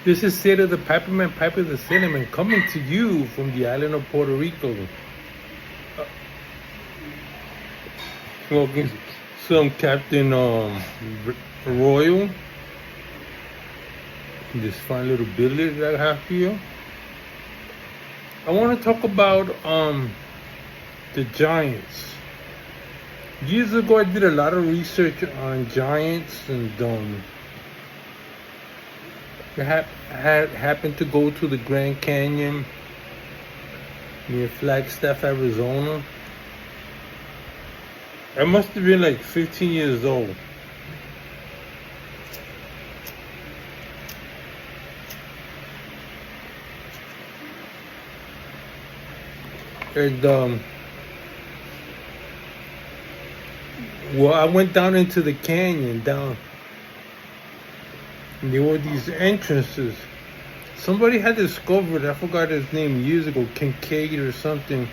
This is Sid of the Piperman, Piper the Cinnamon, coming to you from the island of Puerto Rico. Smoking some Captain Royal. This fine little billet that I have here. I want to talk about the Giants. Years ago, I did a lot of research on Giants, and I had happened to go to the Grand Canyon near Flagstaff, Arizona. I must have been like 15 years old. And well, I went down into the canyon down. And there were these entrances. Somebody had discovered, I forgot his name years ago, Kincaid or something.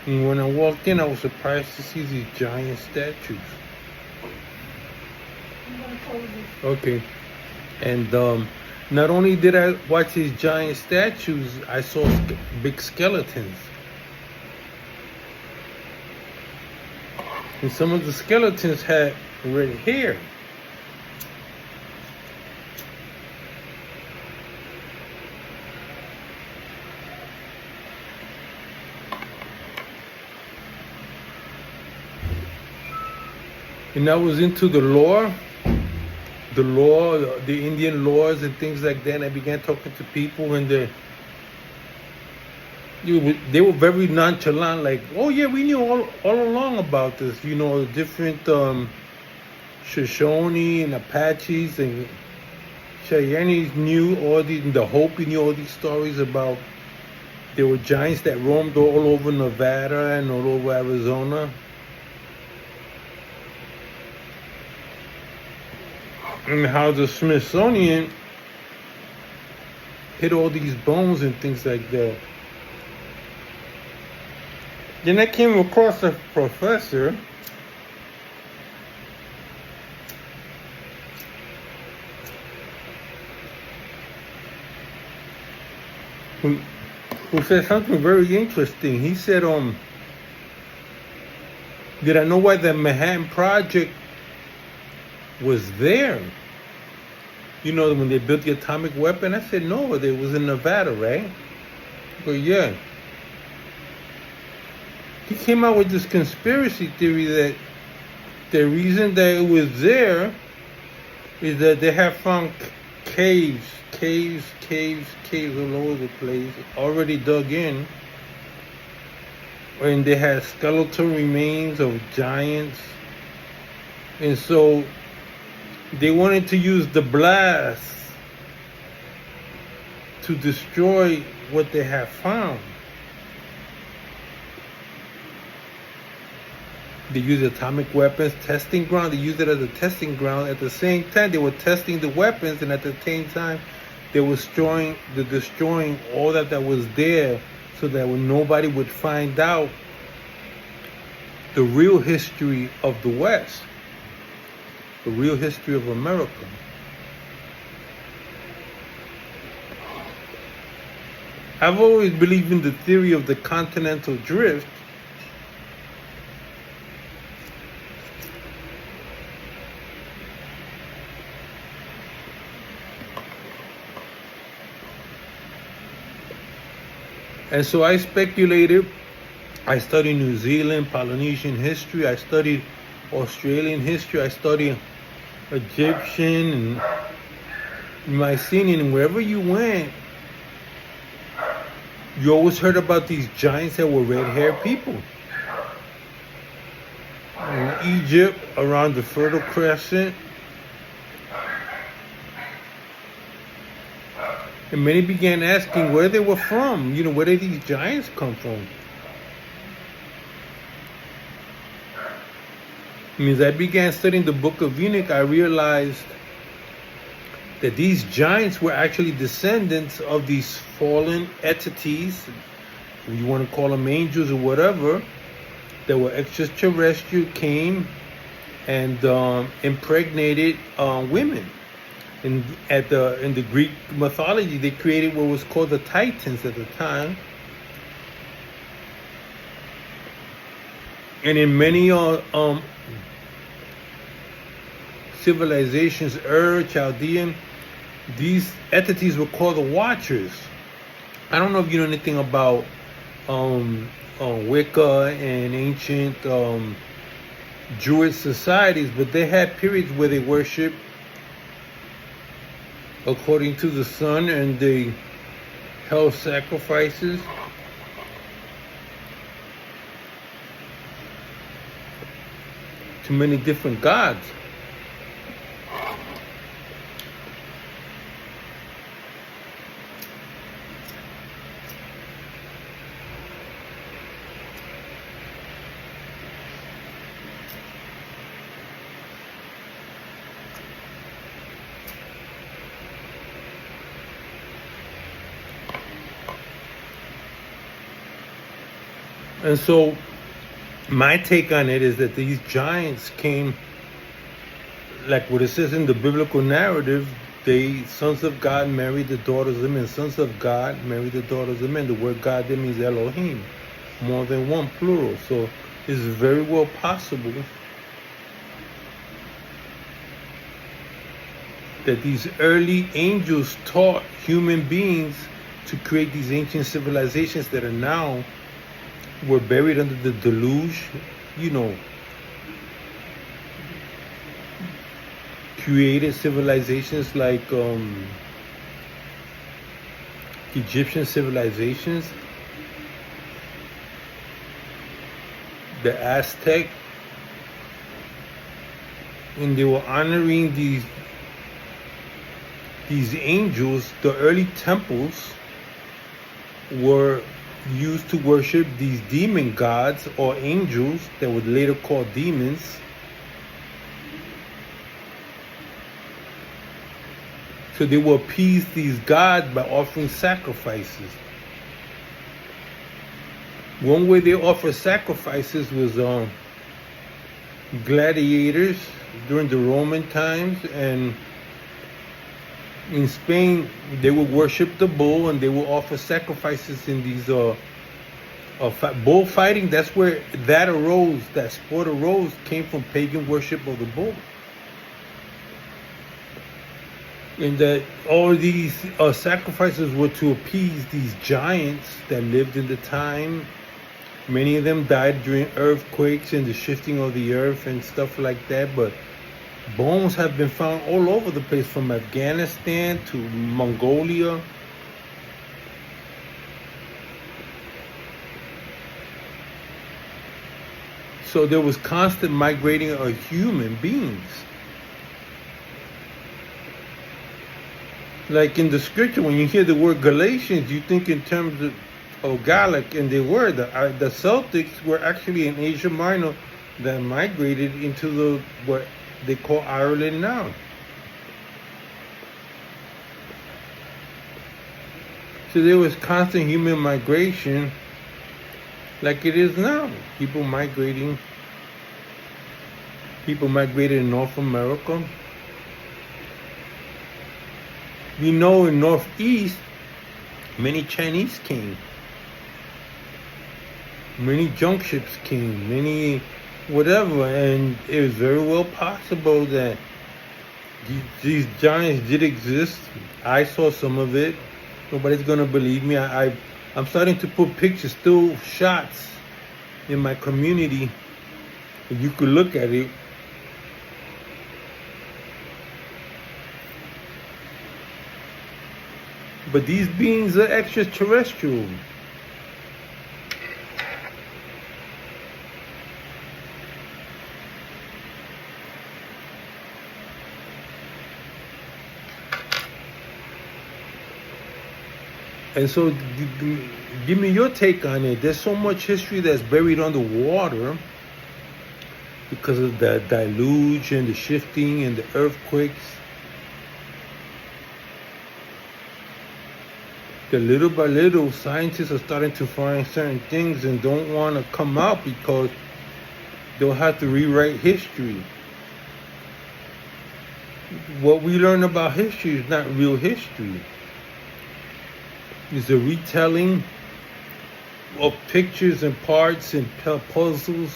And when I walked in, I was surprised to see these giant statues. Okay. And not only did I watch these giant statues, I saw big skeletons. And some of the skeletons had red hair. And I was into the law, the Indian laws and things like that. And I began talking to people, and they were very nonchalant, like, oh yeah, we knew all along about this. You know, different Shoshone and Apaches and Cheyennes knew all these, the Hopi knew all these stories about there were giants that roamed all over Nevada and all over Arizona. And how the Smithsonian hid all these bones and things like that. Then I came across a professor who said something very interesting. He said, did I know why the Manhattan Project was there? You know, when they built the atomic weapon? I said, no, it was in Nevada, right? But yeah. He came out with this conspiracy theory that the reason that it was there is that they have found caves all over the place, already dug in. And they had skeletal remains of giants. And so they wanted to use the blast to destroy what they have found. They used atomic weapons testing ground. They used it as a testing ground. At the same time, they were testing the weapons, and at the same time, they were destroying all that was there, so that nobody would find out the real history of the West, the real history of America. I've always believed in the theory of the continental drift. And so I speculated. I studied New Zealand, Polynesian history. I studied Australian history. I studied Egyptian and Mycenaean. And wherever you went, you always heard about these giants that were red-haired people. In Egypt, around the Fertile Crescent. And many began asking where they were from. You know, where did these giants come from? And as I began studying the Book of Enoch, I realized that these giants were actually descendants of these fallen entities, you want to call them angels or whatever, that were extraterrestrial, came and impregnated women. in the Greek mythology, they created what was called the Titans at the time. And in many civilizations, Chaldean, these entities were called the Watchers. I don't know if you know anything about Wicca and ancient Jewish societies, but they had periods where they worshiped according to the sun, and they held sacrifices to many different gods. And so my take on it is that these giants came, like what it says in the biblical narrative, they, sons of God, married the daughters of men. Sons of God married the daughters of men. The word God there means Elohim, more than one, plural. So it's very well possible that these early angels taught human beings to create these ancient civilizations that are now were buried under the deluge, created civilizations like Egyptian civilizations, the Aztec, and they were honoring these angels. The early temples were used to worship these demon gods or angels that were later called demons. So they would appease these gods by offering sacrifices. One way they offered sacrifices was gladiators during the Roman times, and in Spain, they would worship the bull, and they would offer sacrifices in these bullfighting. That's where that arose, that sport arose, came from pagan worship of the bull. And that all these sacrifices were to appease these giants that lived in the time. Many of them died during earthquakes and the shifting of the earth and stuff like that, but bones have been found all over the place, from Afghanistan to Mongolia. So there was constant migrating of human beings. Like in the scripture, when you hear the word Galatians, you think in terms of Gallic, and they were. The Celtics were actually in Asia Minor that migrated into what they call Ireland now. So there was constant human migration like it is now. People migrated in North America. We know in Northeast, many Chinese came. Many junk ships came, many whatever, and it was very well possible that these giants did exist. I saw some of it. Nobody's gonna believe me. I'm starting to put pictures, still shots in my community, and you could look at it. But these beings are extraterrestrial. And so, give me your take on it. There's so much history that's buried underwater because of the deluge and the shifting and the earthquakes. That little by little, scientists are starting to find certain things and don't want to come out because they'll have to rewrite history. what we learn about history is not real history. It's a retelling of pictures and parts and puzzles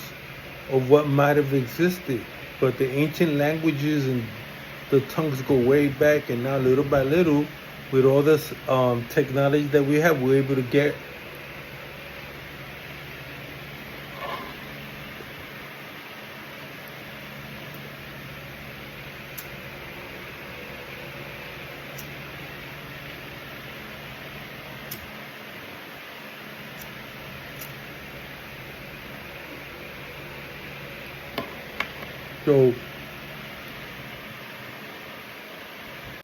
of what might have existed. But the ancient languages and the tongues go way back, and now little by little, with all this technology that we have, we're able to get so